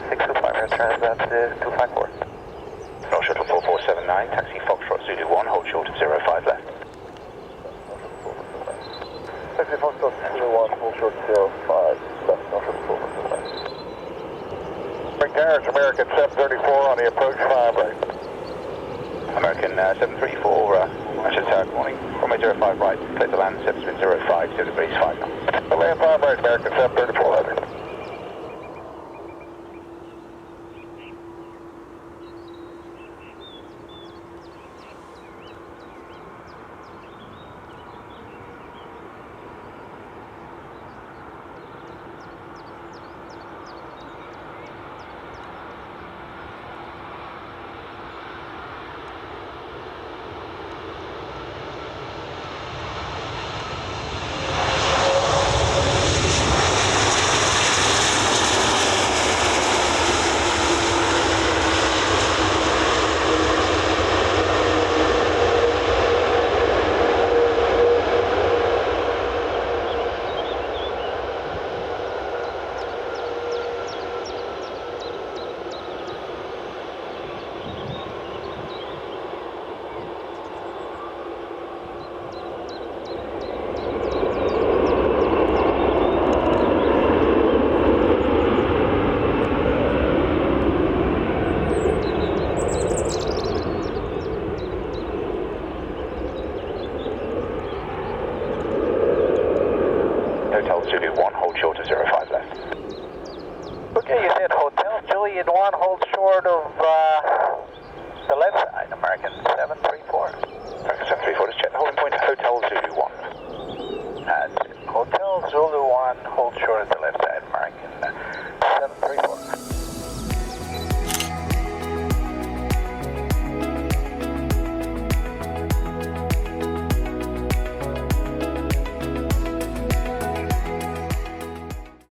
625 Transat 254. North Shuttle 4479, taxi Foxtrot Zulu 1, hold short of 05 left. Taxi Foxtrot Zulu 1, hold short 05 left, North Shuttle 4479. Bring carriage, American 734 on the approach 5 right. American 734, Manchester Tower, good morning. Runway 05 right, clear to land, 705, 0 degrees 5 knots. Land 5 right, American 734 heading. Hotel Zulu 1, hold short of 05 left. Okay, you said Hotel Juliet 1, hold short of the left side, American 7.